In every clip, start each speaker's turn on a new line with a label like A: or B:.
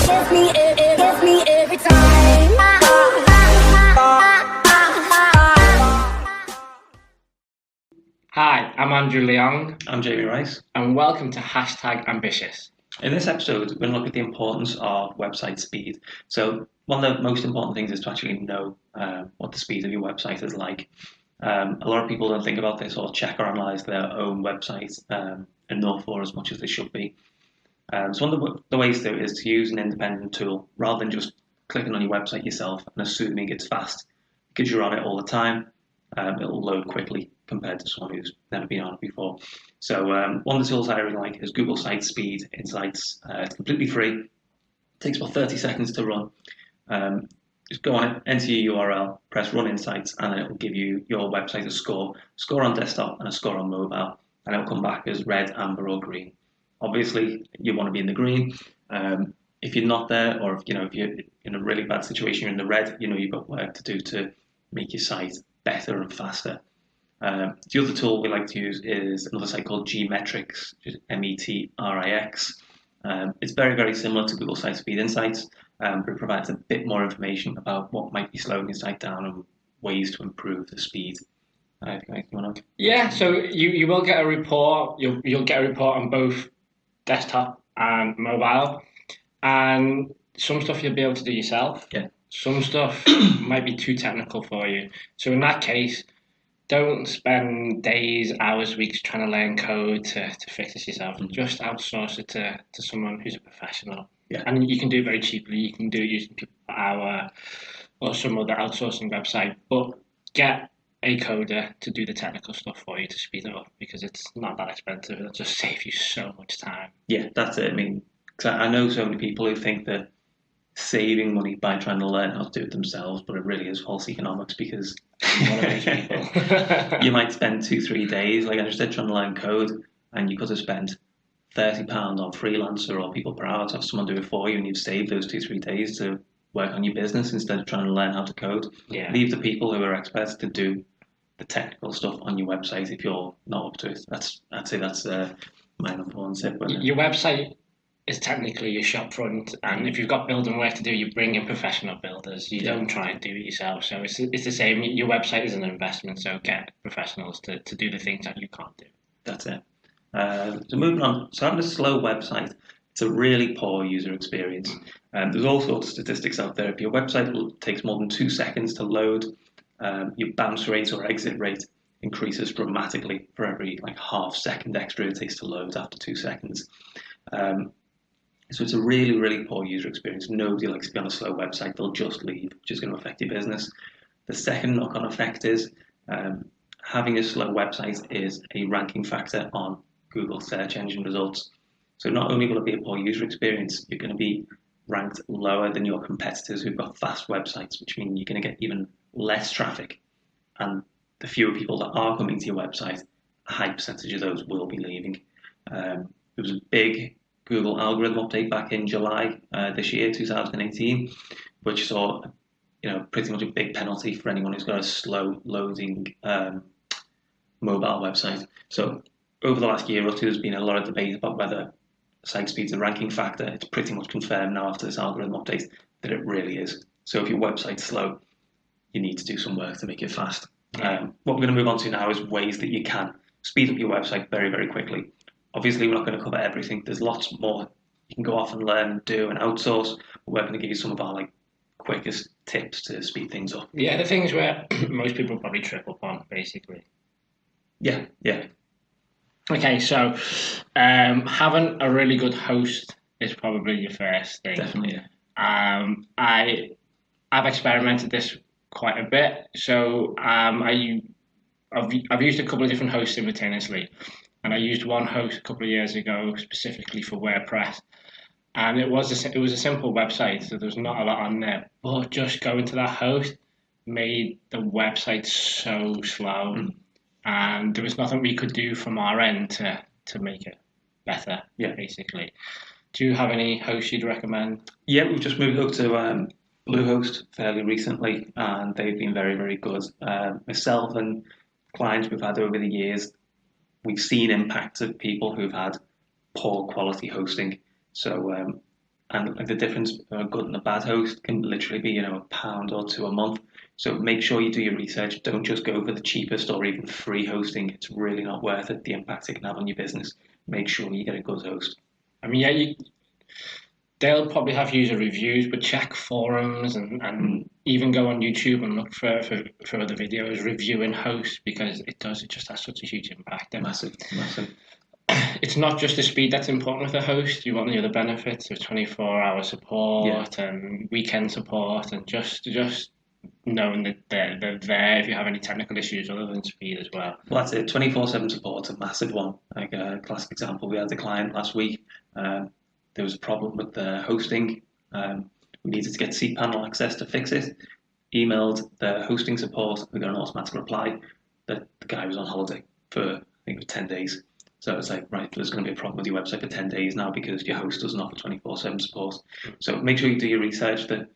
A: gets me every time.
B: Hi, I'm Andrew Leong,
C: I'm Jamie Rice.
B: and welcome to #Ambitious.
C: In this episode, we're going to look at the importance of website speed. So one of the most important things is to actually know what the speed of your website is like. A lot of people don't think about this or check or analyze their own website enough or as much as they should be. So one of the ways to do it is to use an independent tool rather than just clicking on your website yourself and assuming it's fast. Because you're on it all the time, it'll load quickly compared to someone who's never been on it before. So one of the tools I really like is Google Site Speed Insights. It's completely free. It takes about 30 seconds to run. Just go on it, enter your URL, press Run Insights, and then it will give you your website a score on desktop and a score on mobile, and it'll come back as red, amber, or green. Obviously, you want to be in the green. If you're not there, or if you're in a really bad situation, you're in the red. You've got work to do to make your site better and faster. The other tool we like to use is another site called Gmetrix, which is Metrix. It's very, very similar to Google Site Speed Insights, but it provides a bit more information about what might be slowing your site down and ways to improve the speed.
B: Yeah, so you will get a report. You'll get a report on both desktop and mobile, and some stuff you'll be able to do yourself.
C: Yeah.
B: Some stuff might be too technical for you. So in that case, don't spend days, hours, weeks trying to learn code to fix this yourself. Just outsource it to someone who's a professional.
C: Yeah.
B: And you can do it very cheaply. You can do it using People Per Hour or some other outsourcing website. But get a coder to do the technical stuff for you to speed it up, because it's not that expensive. It'll just save you so much time.
C: Yeah, that's it. I mean, 'cause I know so many people who think that saving money by trying to learn how to do it themselves, but it really is false economics, because
B: One of these people.
C: you might spend 2-3 days, like I just did, trying to learn code, and you could have spent £30 on Freelancer or People Per Hour to have someone do it for you, and you've saved those 2-3 days to work on your business instead of trying to learn how to code.
B: Yeah.
C: Leave the people who are experts to do the technical stuff on your website if you're not up to it. I'd say that's my number one tip.
B: Your website is technically your shop front, and if you've got building work to do, you bring in professional builders. You don't try and do it yourself. So it's the same. Your website is an investment, so get professionals to do the things that you can't do.
C: That's it. So moving on. So having a slow website, it's a really poor user experience. There's all sorts of statistics out there. If your website takes more than 2 seconds to load, your bounce rate or exit rate increases dramatically for every half second extra it takes to load after 2 seconds. So it's a really, really poor user experience. Nobody likes to be on a slow website. They'll just leave, which is going to affect your business. The second knock-on effect is having a slow website is a ranking factor on Google search engine results. So not only will it be a poor user experience, you're going to be ranked lower than your competitors who've got fast websites, which means you're going to get even less traffic. And the fewer people that are coming to your website, a high percentage of those will be leaving. There was a big Google algorithm update back in July this year, 2018, which saw pretty much a big penalty for anyone who's got a slow loading mobile website. So over the last year or two, there's been a lot of debate about whether site speed's a ranking factor. It's pretty much confirmed now after this algorithm update that it really is. So if your website's slow, you need to do some work to make it fast. What we're going to move on to now is ways that you can speed up your website very, very quickly. Obviously, we're not going to cover everything. There's lots more you can go off and learn, do, and outsource. But we're going to give you some of our quickest tips to speed things up.
B: Yeah, the things where most people probably trip up on, basically.
C: Yeah.
B: Okay, so having a really good host is probably your first thing.
C: Definitely, yeah.
B: I've experimented this quite a bit. So I've used a couple of different hosts simultaneously. And I used one host a couple of years ago specifically for WordPress, and it was a simple website, so there's not a lot on there. But just going to that host made the website so slow, and there was nothing we could do from our end to make it better.
C: Yeah,
B: basically. Do you have any hosts you'd recommend?
C: Yeah, we've just moved up to Bluehost fairly recently, and they've been very, very good. Myself and clients we've had over the years, we've seen impacts of people who've had poor quality hosting. So And the difference between a good and a bad host can literally be, £1 or two a month. So make sure you do your research. Don't just go for the cheapest or even free hosting. It's really not worth it. The impact it can have on your business. Make sure you get a good host.
B: I mean, yeah, they'll probably have user reviews, but check forums and even go on YouTube and look for other videos reviewing hosts, because it just has such a huge impact. And
C: Massive.
B: it's not just the speed that's important with a host. You want the other benefits of 24-hour support and weekend support, and just knowing that they're there if you have any technical issues other than speed as well.
C: Well, that's it. 24/7 support's a massive one. Like a classic example, we had a client last week. There was a problem with the hosting. We needed to get cPanel access to fix it. Emailed the hosting support. We got an automatic reply that the guy was on holiday for, I think it was 10 days. So it's like, right, there's going to be a problem with your website for 10 days now because your host doesn't offer 24/7 support. So make sure you do your research that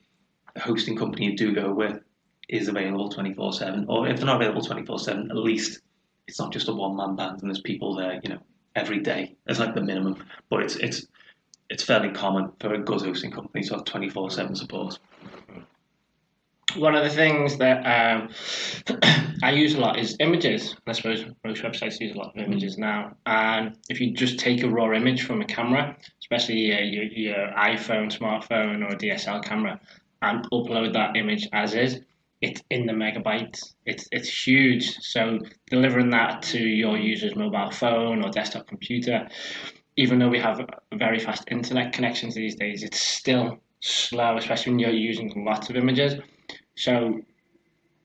C: the hosting company you do go with is available 24/7. Or if they're not available 24/7, at least it's not just a one-man band and there's people there, every day. It's like the minimum. But it's fairly common for a good hosting company to have 24/7 support.
B: One of the things that I use a lot is images. I suppose most websites use a lot of images now. And if you just take a raw image from a camera, especially your iPhone, smartphone, or DSL camera, and upload that image as is, it's in the megabytes. It's huge. So delivering that to your user's mobile phone or desktop computer, even though we have very fast internet connections these days, it's still slow, especially when you're using lots of images. So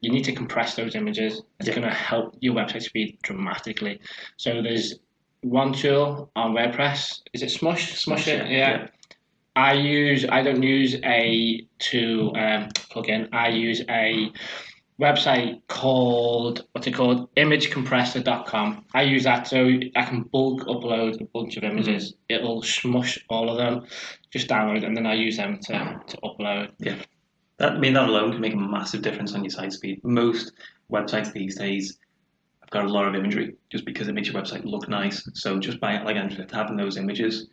B: you need to compress those images. It's going to help your website speed dramatically. So there's one tool on WordPress. Is it Smush it? Yeah. I don't use a tool plugin. I use a website called, imagecompressor.com. I use that so I can bulk upload a bunch of images. It'll smush all of them, just download, and then I use them to upload.
C: Yeah. That alone can make a massive difference on your site speed. Most websites these days have got a lot of imagery just because it makes your website look nice. So just by, like Andrew said, having those images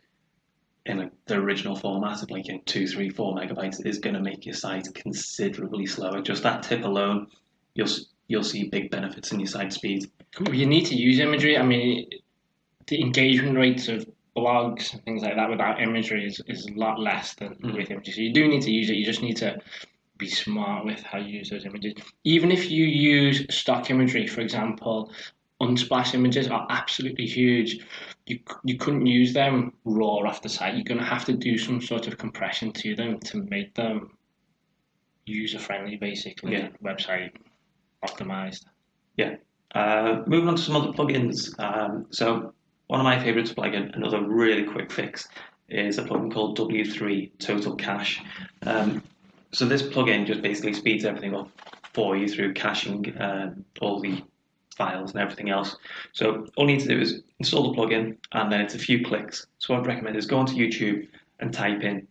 C: in the original format of 2, 3, 4 megabytes is going to make your site considerably slower. Just that tip alone, you'll see big benefits in your site speed.
B: You need to use imagery. I mean, the engagement rates of blogs and things like that without imagery is a lot less than with images. So you do need to use it. You just need to be smart with how you use those images. Even if you use stock imagery, for example, Unsplash images are absolutely huge. You couldn't use them raw off the site. You're going to have to do some sort of compression to them to make them user-friendly, basically, website optimized.
C: Yeah. Moving on to some other plugins. So one of my favorites plugin, another really quick fix, is a plugin called W3 Total Cache. So this plugin just basically speeds everything up for you through caching all the files and everything else. So all you need to do is install the plugin, and then it's a few clicks. So what I'd recommend is go onto YouTube and type in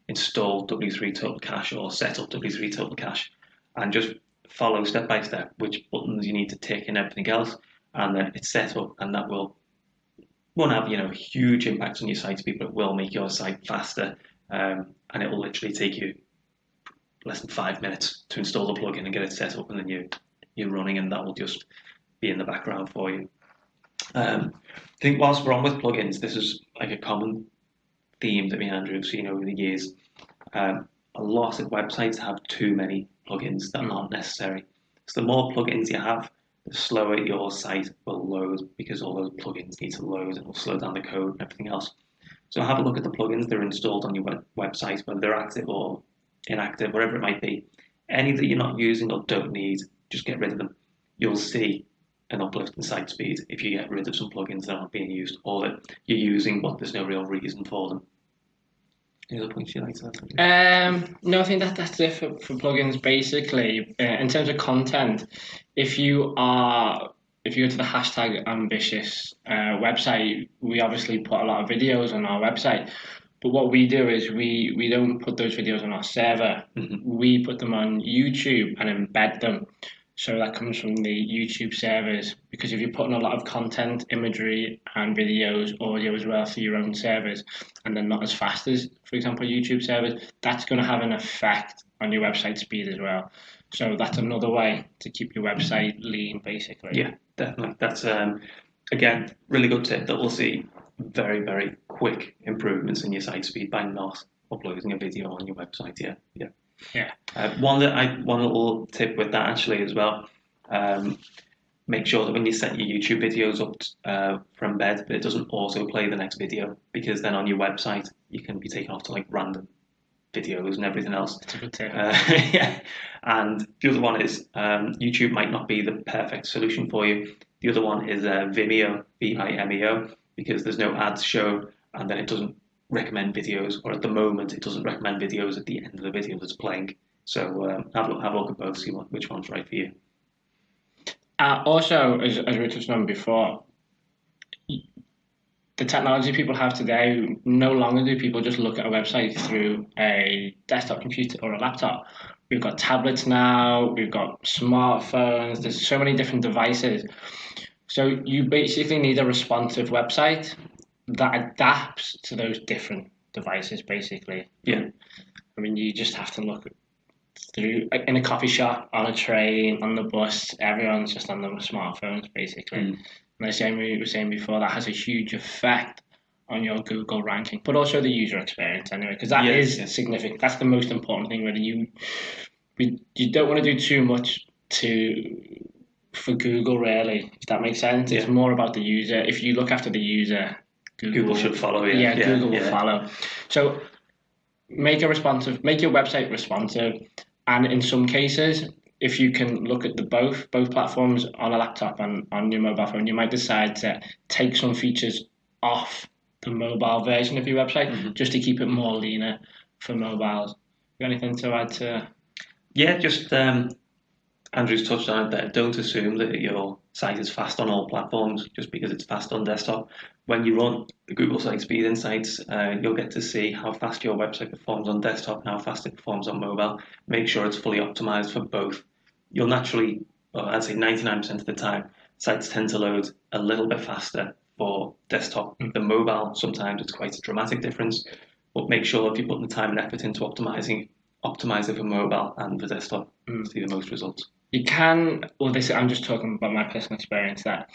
C: install W3 Total Cache or set up W3 Total Cache, and just follow step by step which buttons you need to tick and everything else, and then it's set up, and that won't have huge impacts on your site speed, but it will make your site faster, and it will literally take you less than 5 minutes to install the plugin and get it set up, and then you're running, and that will just be in the background for you. I think whilst we're on with plugins, this is like a common theme that me and Andrew have seen over the years. A lot of websites have too many plugins that aren't necessary. So the more plugins you have, the slower your site will load, because all those plugins need to load, and it'll slow down the code and everything else. So have a look at the plugins that are installed on your website, whether they're active or inactive, whatever it might be. Any that you're not using or don't need, just get rid of them. You'll see an uplift in site speed if you get rid of some plugins that aren't being used, or that you're using but there's no real reason for them. Any other points you'd like to add?
B: No, I think that's it for plugins. Basically, in terms of content, if you go to the hashtag ambitious website, we obviously put a lot of videos on our website. But what we do is we don't put those videos on our server. We put them on YouTube and embed them. So that comes from the YouTube servers, because if you're putting a lot of content, imagery, and videos, audio as well through your own servers, and they're not as fast as, for example, YouTube servers, that's going to have an effect on your website speed as well. So that's another way to keep your website lean, basically.
C: Yeah, definitely. That's again really good tip that we'll see very, very quick improvements in your site speed by not uploading a video on your website. Yeah. One little tip with that actually as well. Make sure that when you set your YouTube videos up from bed, that it doesn't autoplay the next video, because then on your website you can be taken off to like random videos and everything else.
B: That's a good tip.
C: Yeah. And the other one is YouTube might not be the perfect solution for you. The other one is Vimeo, Vimeo, because there's no ads shown, and then it doesn't recommend videos, or at the moment it doesn't recommend videos at the end of the video that's playing. So have a look at both, see which one's right for you.
B: Also, as we were touching on before, the technology people have today, no longer do people just look at a website through a desktop computer or a laptop. We've got tablets now, we've got smartphones, there's so many different devices. So you basically need a responsive website that adapts to those different devices, basically.
C: Yeah.
B: I mean, you just have to look through, in a coffee shop, on a train, on the bus, everyone's just on their smartphones, basically. And as we were saying before, that has a huge effect on your Google ranking, but also the user experience anyway, because that is significant. That's the most important thing, really. You don't want to do too much for Google, really, if that makes sense. It's more about the user. If you look after the user,
C: Google should follow.
B: Google will follow. So make your website responsive, and in some cases, if you can look at both platforms on a laptop and on your mobile phone, you might decide to take some features off the mobile version of your website just to keep it more leaner for mobiles. You got anything to add to?
C: Yeah, just Andrew's touched on it there. Don't assume that your site is fast on all platforms just because it's fast on desktop. When you run the Google Site Speed Insights, you'll get to see how fast your website performs on desktop and how fast it performs on mobile. Make sure it's fully optimized for both. You'll naturally, I'd say 99% of the time, sites tend to load a little bit faster for desktop than mobile. Sometimes it's quite a dramatic difference, but make sure if you're putting the time and effort into optimize it for mobile and for desktop to see the most results.
B: You can, I'm just talking about my personal experience, that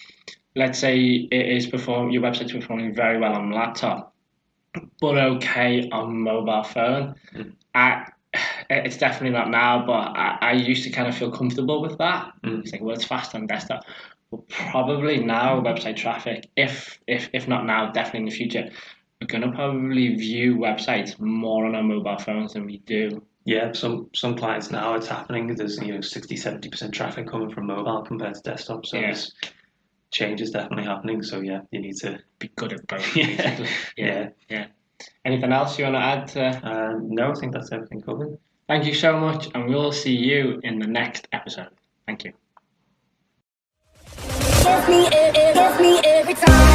B: let's say your website's performing very well on laptop, but okay on mobile phone. It's definitely not now, but I used to kind of feel comfortable with that. It's like, well, it's fast on desktop. But probably now, website traffic, if not now, definitely in the future, we're going to probably view websites more on our mobile phones than we do.
C: Yeah, some clients now it's happening. There's 60-70% traffic coming from mobile compared to desktop. So this change is definitely happening. So you need to
B: be good at both.
C: Yeah.
B: Anything else you want to add to?
C: No, I think that's everything covered.
B: Thank you so much, and we'll see you in the next episode. Thank you.
A: Give me every time.